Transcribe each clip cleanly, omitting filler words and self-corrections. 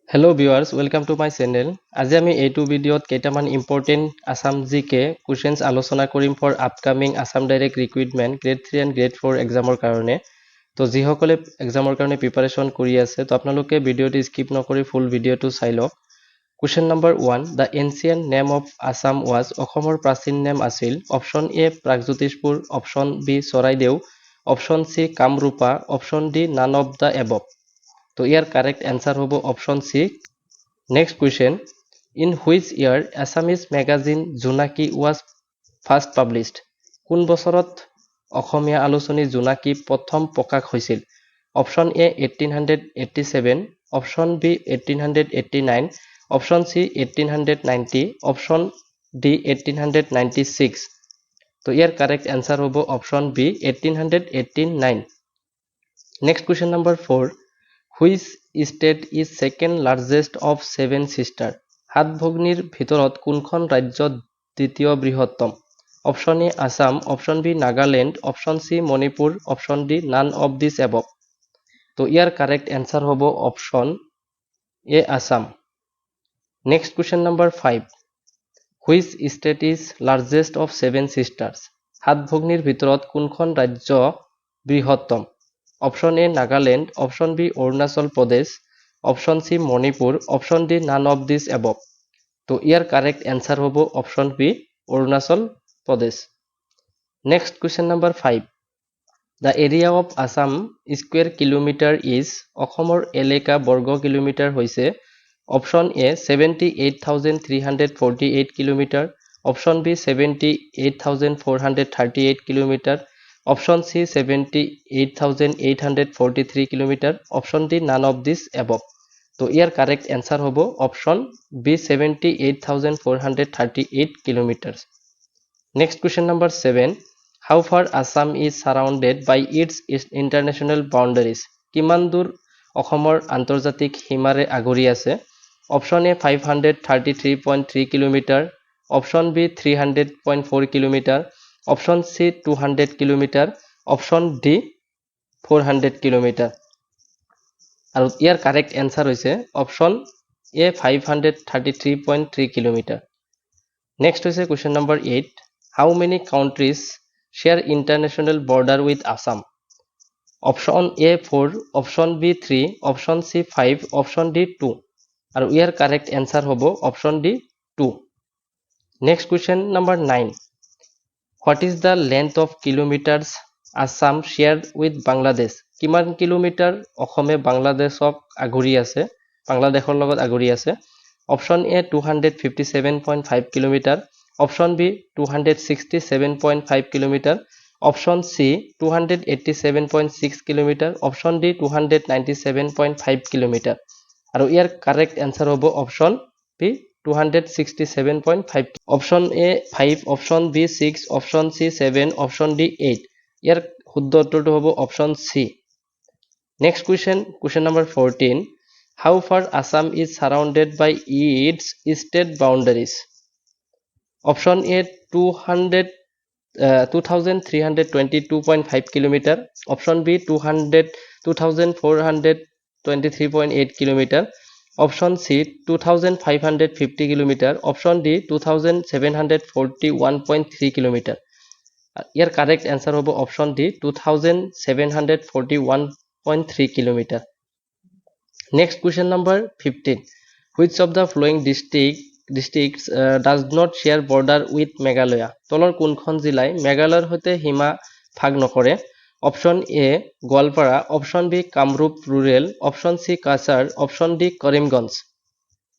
Hello viewers, welcome to my channel. আজি আমি এইটো ভিডিঅ'ত কেইটামান ইম্পৰ্টেন্ট আসাম জিকে কোৱেশ্চনছ আলোচনা কৰিম for upcoming Assam direct recruitment grade 3 and grade 4 এক্সামৰ কাৰণে। তো যিসকলে এক্সামৰ কাৰণে প্ৰিপাৰেচন কৰি আছে তো আপোনালোকে ভিডিঅ'টো স্কিপ নকৰি ফুল ভিডিঅ'টো চাই লওক। Question number 1, the ancient name of Assam was অসমৰ প্ৰাচীন নাম আছিল option A Pragjyotishpur, option B Charaideo, option C Kamarupa, option D none of the above. তো ইয়াৰ কাৰেক্ট এনসাৰ হ'ব option C. Next question, in which year Assamese magazine Jonaki was first published. কোন বছৰত অসমীয়া আলোচনী জোনাকী প্ৰথম প্ৰকাশ হৈছিল? Option A 1887, option B 1889, option C 1890, option D 1896। তো ইয়াৰ কাৰেক্ট এনসাৰ হ'ব option B 1889। Next question number 4, which state is second largest of seven sister. সাত ভগ্নীৰ ভিতৰত কোনখন ৰাজ্য দ্বিতীয় বৃহত্তম? Option A Assam, option B Nagaland, option C Manipur, option D none of this above. তো ইয়াৰ কাৰেক্ট এনসাৰ হ'ব option A Assam. Next question number 5, which state is largest of seven sisters. সাত ভগ্নীৰ ভিতৰত কোনখন ৰাজ্য বৃহত্তম? Option A Nagaland, option B Arunachal Pradesh, option C Manipur, option D none of this above. তো ইয়াৰ কাৰেক্ট এনসাৰ হ'ব option B Arunachal Pradesh. Next question number 5, the area of Assam square kilometre is. অসমৰ এলেকা বৰ্গ কিলোমিটাৰ হৈছে option A 78,348 kilometre, option B 78,438 kilometre, option C 78,843 kilometre, option D none of this above. তো ইয়াৰ correct answer হ'ব option B 78,438 kilometre. Next question number 7, how far Assam is surrounded by its international boundaries. কিমান দূৰ অসমৰ আন্তৰ্জাতিক সীমাৰে আগুৰি আছে? Option A 533.3 kilometre, option B 300.4 kilometre, option C 200 kilometre, option D 400 kilometre. আৰু ইয়াৰ কাৰেক্ট এনসাৰ হৈছে অপচন এ 533.3 কিলোমিটাৰ। নেক্সট হৈছে question number 8, how many countries share international border with Assam. Option A 4, option B 3, option C 5, option D 2। আৰু ইয়াৰ correct answer হ'ব option D 2। Next question number 9, what is the length of kilometres Assam share with Bangladesh. কিমান kilometre অসমে বাংলাদেশক আগুৰি আছে, বাংলাদেশৰ লগত আগুৰি আছে? Option A 257.5 kilometre, option B 267.5 kilometre, option C 287.6 kilometre, option D 297.5 kilometre. আৰু ইয়াৰ কাৰেক্ট এনসাৰ হ'ব option B 267.5। Option A 5, option B 6, option C 7, option D 8। ইয়াৰ শুদ্ধ উত্তৰটো হ'ব option C. Next question number 14, how far Assam is surrounded by its state boundaries. Option A 2,322.5 kilometre, option B 2,423.8 kilometre, option C 2,550 kilometre, option D 2,741.3 kilometre. ইয়াৰ correct answer হ'ব option D 2,741.3 kilometre. Next question number 15, which of the following districts does not share border with Meghalaya. তলৰ কোনখন জিলাই মেঘালয়ৰ সৈতে সীমা ভাগ নকৰে? Option A Goalpara, option B Kamrup rural, option C Cachar, option D Karimganj.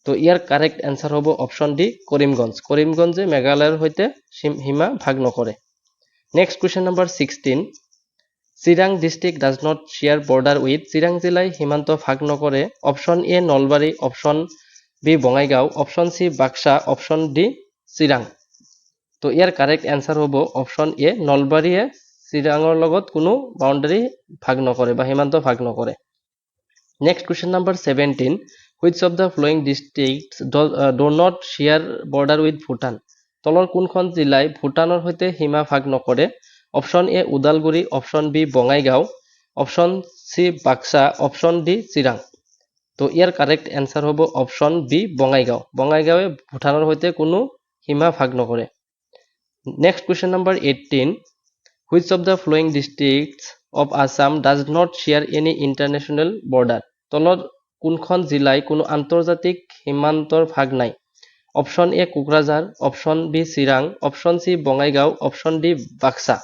তো ইয়াৰ কাৰেক্ট এনসাৰ হ'ব অপচন ডি কৰিমগঞ্জ। কৰিমগঞ্জে মেঘালয়ৰ সৈতে সীমা ভাগ নকৰে। Next question number 16, Chirang district does not share border with. Chirang জিলাই সীমান্ত ভাগ নকৰে? Option A Nalbari, option B Bongaigaon, option C Baksa, option D Chirang. তো ইয়াৰ কাৰেক্ট এনসাৰ হ'ব অপচন এ নলবাৰীয়ে চিৰাঙৰ লগত কোনো বাউণ্ডাৰী ভাগ নকৰে বা সীমান্ত ভাগ নকৰে। Next question number 17, which of the following districts do not share border with Bhutan. তলৰ কোনখন জিলাই ভূটানৰ সৈতে সীমা ভাগ নকৰে? Option A Udalguri, option B Bongaigaon, option C Baksa, option D Chirang. তো ইয়াৰ কাৰেক্ট এনসাৰ হ'ব অপশন বি বঙাইগাঁও বঙাইগাঁৱে ভূটানৰ সৈতে কোনো সীমা ভাগ নকৰে next question number 18 which of the following districts of Assam does not share any international border তলত কোনখন জিলাই কোনো আন্তৰ্জাতিক সীমান্তৰ ভাগ নাই option A Kokrajhar option B Chirang option C Bongaigaon option D Baksa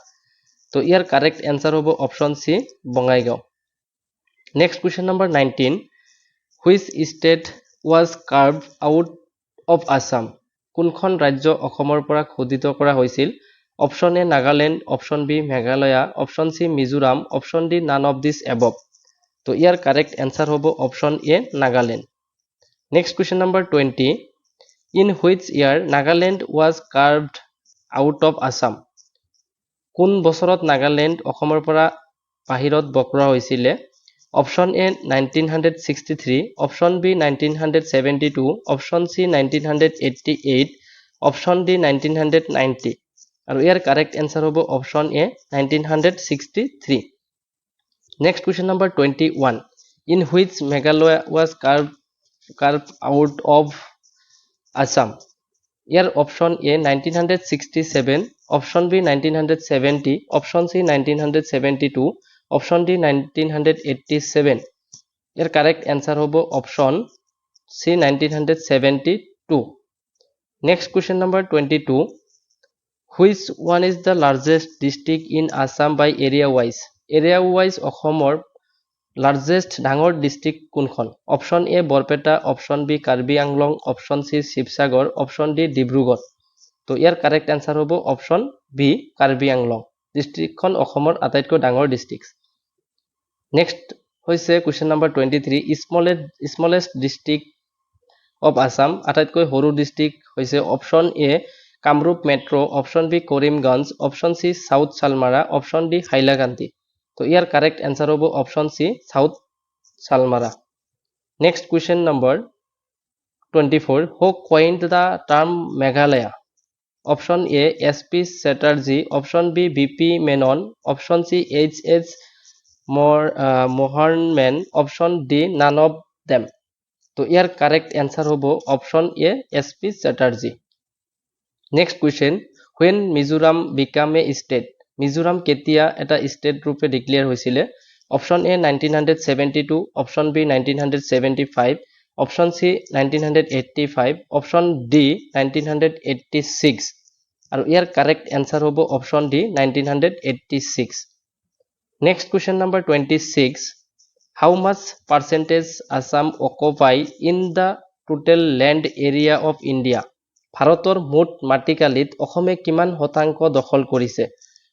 তো ইয়াৰ কাৰেক্ট এনসাৰ হ'ব option C Bongaigaon next question number 19 which state was carved out of Assam কোনখন ৰাজ্য অসমৰ পৰা খোদিত কৰা হৈছিল option A Nagaland option B Meghalaya option C Mizoram option D none of this above তো ইয়াৰ কাৰেক্ট এনসাৰ হ'ব option A Nagaland next question number 20 in which year Nagaland was carved out of Assam কোন বছৰত নাগালেণ্ড অসমৰ পৰা বাহিৰত বকৰা হৈছিল option A 1963 option B 1972 option C 1988 option D 1990 আৰু ইয়াৰ কাৰেক্ট এনসাৰ হ'ব option A 1963 next question number 21 in which Meghalaya was carved out of Assam ইয়াৰ option A 1967 option B 1970 option C 1972 option D 1987 ইয়াৰ correct answer হ'ব option C 1972 next question number 22 which one is the largest district in Assam by area wise অসমৰ largest ডাঙৰ district কোনখন option A Barpeta option B Karbi Anglong option C Sivasagar option D Dibrugarh তো ইয়াৰ correct answer হ'ব option B Karbi Anglong ডিস্ট্ৰিক্টখন অসমৰ আটাইতকৈ ডাঙৰ ডিস্ট্ৰিক্ট নেক্সট হৈছে question number 23 smallest district of Assam আটাইতকৈ সৰু ডিস্ট্ৰিক্ট হৈছে option A Kamrup metro option B Karimganj option C south Salmara option D Hailakandi তো ইয়াৰ কাৰেক্ট এনসাৰ হ'ব option C south Salmara next question number 24 who coined the term Meghalaya option A S P Chatterjee option B BP Menon option C H মোহনমেন option D none of them তো ইয়াৰ correct answer হ'ব option A S P Chatterjee next question when Mizoram became a state Mizoram কেতিয়া এটা state ৰূপে declare হৈছিল option A 1972 option B 1975 option C 1985 option D 1986 আৰু ইয়াৰ কাৰেক্ট এনসাৰ হ'ব option D 1986 next question number 26 how much percentage Assam occupy in the total land area of India ভাৰতৰ মুঠ মাটিকালিত অসমে কিমান শতাংশ দখল কৰিছে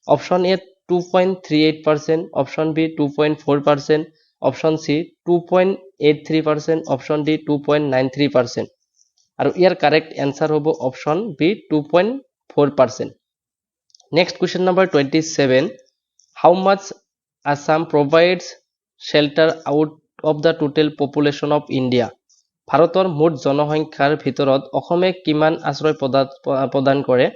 option A 2.38% option B 2.4% option C 2.83% option D 2.93% আৰু ইয়াৰ কাৰেক্ট এনসাৰ হ'ব option B 2.4% next question number 27 how much Assam provides shelter out of the total population of India ভাৰতৰ মুঠ জনসংখ্যাৰ ভিতৰত অসমে কিমান আশ্ৰয় প্ৰদান কৰে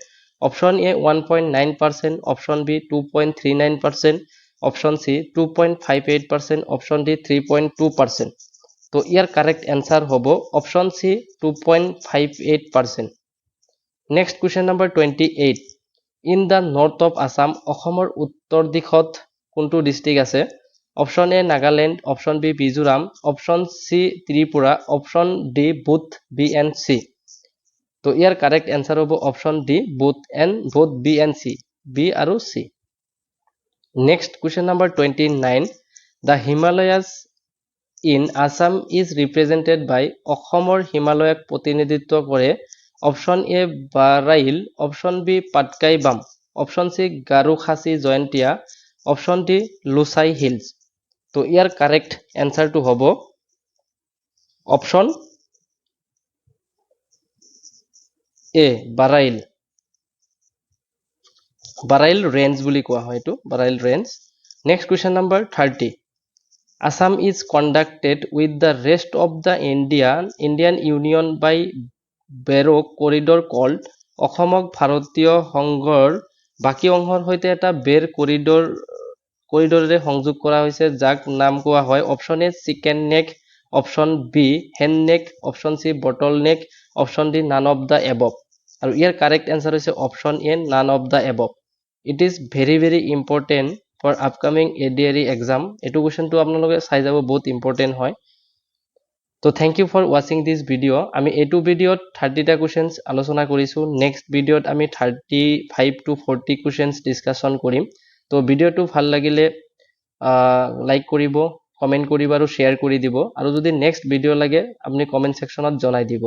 option A 1.9% option B 2.39% option C 2.58% option D 3.2% তো ইয়াৰ কাৰেক্ট এনসাৰ হ'ব option C 2.58% next question number 28 in the north of Assam অসমৰ উত্তৰ দিশত কোনটো ডিস্ট্ৰিক্ট আছে option A Nagaland option B Mizoram option C Tripura option D both B and C তো ইয়াৰ কাৰেক্ট এনসাৰ হ'ব option D both B and C B আৰু C next question number 29 the Himalayas in Assam is represented by অসমৰ হিমালয়ক প্ৰতিনিধিত্ব কৰে option A Barail option B Patkai Bum option C Garo Khasi Jaintia option D Lushai hills তো ইয়াৰ কাৰেক্ট এনসাৰটো হ'ব অপশন এ বাৰাইল ৰেঞ্জ বুলি কোৱা হয় এটো Barail range next question number 30 Assam is conducted with the rest of the Indian Union by Baroque corridor called অসমক ভাৰতীয় সংঘৰ বাকী অংশৰ সৈতে এটা বেৰ কৰিডৰেৰে সংযোগ কৰা হৈছে যাক নাম কোৱা হয় option A chicken neck option B hand neck, option C bottle neck, option D none of the above. আৰু ইয়াৰ কাৰেক্ট এনচাৰ হৈছে option A none of the above. It is very important for upcoming ADRE exam. এইটো কুৱেশ্যনটো আপোনালোকে চাই যাব, বহুত important হয়। তো থেংক ইউ ফৰ ৱাচিং দিছ ভিডিঅ'। আমি এইটো ভিডিঅ'ত 30টা কুৱেশ্যনছ আলোচনা কৰিছোঁ। নেক্সট ভিডিঅ'ত আমি 35 to 40 কুৱেশ্যনছ ডিছকাশ্যন কৰিম। তো ভিডিঅ'টো ভাল লাগিলে লাইক কৰিব, কমেণ্ট কৰিব আৰু শ্বেয়াৰ কৰি দিব। আৰু যদি নেক্সট ভিডিঅ' লাগে আপুনি কমেণ্ট ছেকশ্যনত জনাই দিব।